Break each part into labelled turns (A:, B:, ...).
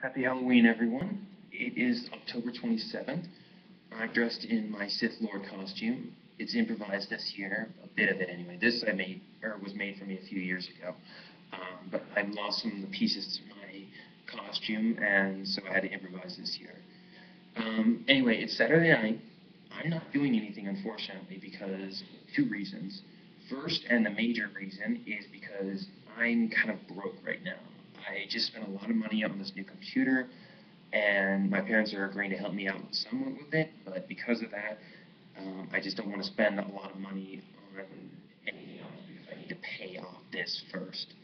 A: Happy Halloween, everyone. It is October 27th. I'm dressed in my Sith Lord costume. It's improvised this year, a bit of it anyway. This I made, or was made for me a few years ago. But I lost some of the pieces to my costume, and so I had to improvise this year. Anyway, it's Saturday night. I'm not doing anything, unfortunately, because two reasons. First, and the major reason, is because I'm kind of broke right now. I just spent a lot of money on this new computer, and my parents are agreeing to help me out somewhat with it, but because of that, I just don't want to spend a lot of money on anything else because I need to pay off this first.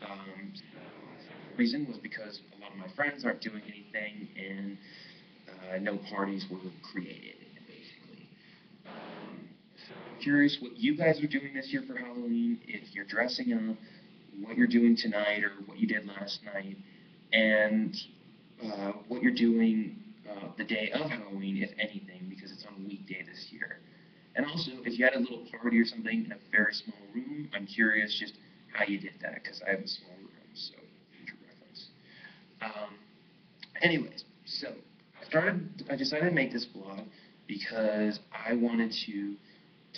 A: The reason was because a lot of my friends aren't doing anything, and no parties were created, basically. So I'm curious what you guys are doing this year for Halloween, if you're dressing up, what you're doing tonight or what you did last night, and what you're doing the day of Halloween, if anything, because it's on a weekday this year. And also, if you had a little party or something in a very small room, I'm curious just how you did that, because I have a small room, so future reference. Anyways, so I decided to make this blog because I wanted to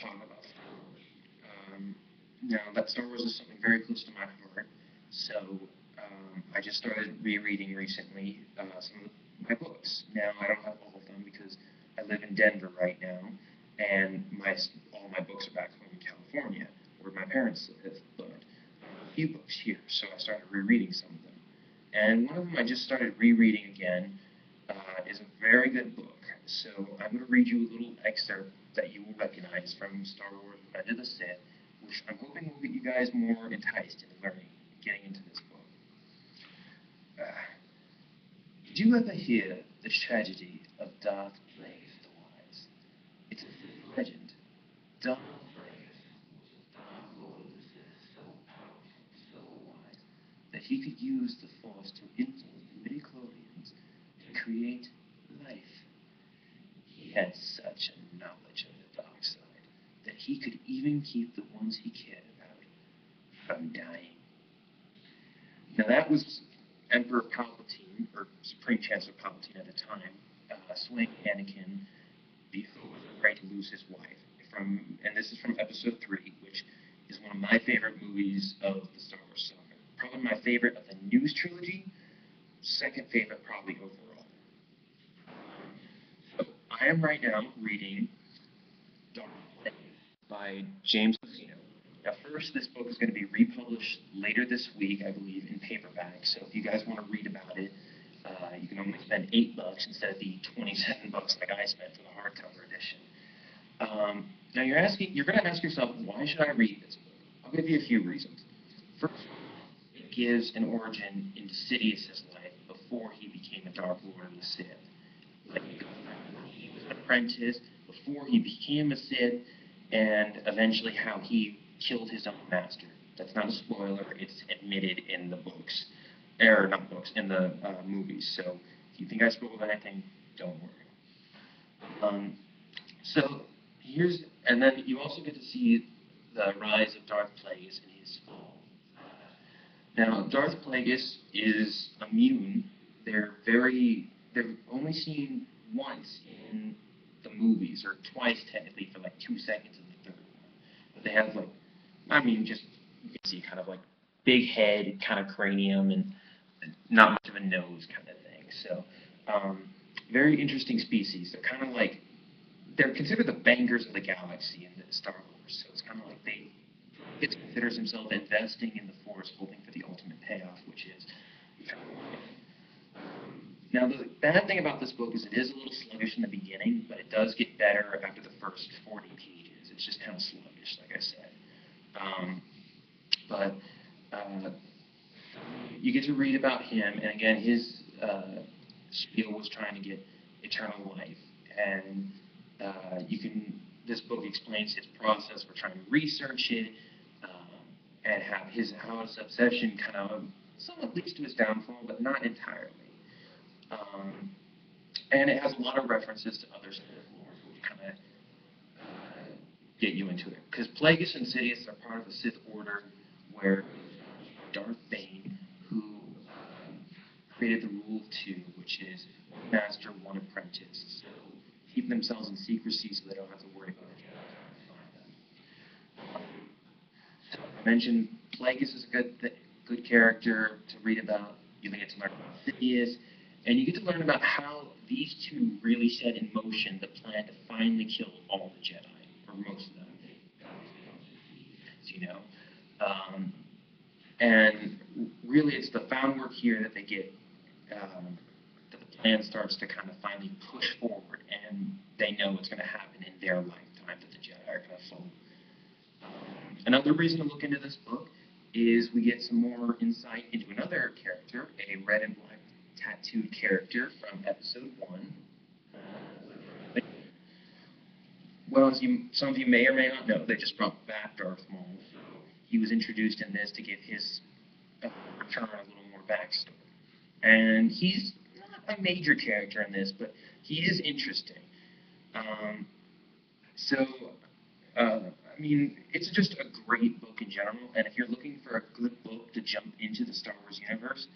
A: talk about Star Wars. Now, that Star Wars is something very close to my heart, so I just started rereading recently some of my books. Now, I don't have all of them because I live in Denver right now, and all my books are back home in California, where my parents live, but I have a few books here, so I started rereading some of them. And one of them I just started rereading again is a very good book. So I'm going to read you a little excerpt that you will recognize from Star Wars Revenge of the Sith, which I'm hoping will get you guys more enticed into learning, getting into this book. Did you ever hear the tragedy of Darth Plagueis the Wise? It's a legend. Darth Plagueis was a Dark Lord of the Sith, so powerful, so wise, that he could use the Force to influence midichlorians to create life. He had such a knowledge of the dark side that he could even keep the ones he cared about from dying. Now that was Emperor Palpatine, or Supreme Chancellor Palpatine at the time, swaying Anakin before he was afraid to lose his wife. And this is from Episode 3, which is one of my favorite movies of the Star Wars saga. Probably my favorite of the News trilogy, second favorite probably overall. So I am right now reading Darth by James Luceno. Now, first, this book is going to be republished later this week, I believe, in paperback. So if you guys want to read about it, you can only spend $8 instead of the $27 like I spent for the hardcover edition. Now you're going to ask yourself, why should I read this book? I'll give you a few reasons. First, it gives an origin into Sidious's life before he became a Dark Lord of the Sith. Like, he was an apprentice before he became a Sith, and eventually how he killed his own master. That's not a spoiler, it's admitted in the books. Or not books, in the movies. So if you think I spoiled anything, don't worry. And then you also get to see the rise of Darth Plagueis and his fall. Now, Darth Plagueis is immune. They're only seen once in the movies, or twice technically, for like 2 seconds in the third one. But they have just, you can see kind of like big head, kind of cranium, and not much of a nose kind of thing. So, very interesting species. They're considered the bangers of the galaxy in the Star Wars. So it's kind of like he considers himself investing in the Force, hoping for the ultimate payoff, which is eternal life. Now, the bad thing about this book is it is a little sluggish in the beginning, but it does get better after the first 40 pages. It's just kind of sluggish, like I said. You get to read about him, and again, his spiel was trying to get eternal life. And this book explains his process for trying to research it, and how his obsession kind of somewhat leads to his downfall, but not entirely. And it has a lot of references to other Sith lore, which kind of get you into it. Because Plagueis and Sidious are part of the Sith Order, where Darth Bane, who created created the rule of two, which is one master, one apprentice. So keep themselves in secrecy so they don't have to worry about the Jedi trying to find them. So I mentioned Plagueis is a good character to read about. You get to learn about Sidious, and you get to learn about how these two really set in motion the plan to finally kill all the Jedi, or most of them. You know, and really it's the found work here that they get, that the plan starts to kind of finally push forward, and they know it's going to happen in their lifetime that the Jedi are going to fall. Another reason to look into this book is we get some more insight into another character, a red and black tattooed character from episode 1. Well, as some of you may or may not know, they just brought back Darth Maul. He was introduced in this to give his return a little more backstory. And he's not a major character in this, but he is interesting. I mean, it's just a great book in general, and if you're looking for a good book to jump into the Star Wars universe,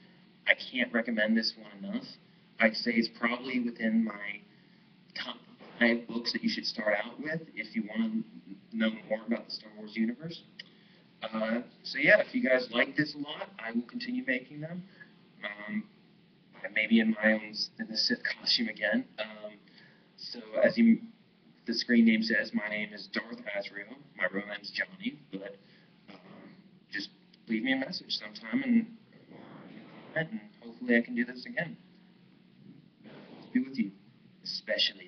A: I can't recommend this one enough. I'd say it's probably within my top 5 books that you should start out with if you want to know more about the Star Wars universe. So yeah, if you guys like this a lot, I will continue making them. Maybe in the Sith costume again. So as the screen name says, my name is Darth Azrael. My real name's Johnny, but just leave me a message sometime and hopefully I can do this again. Be with you, especially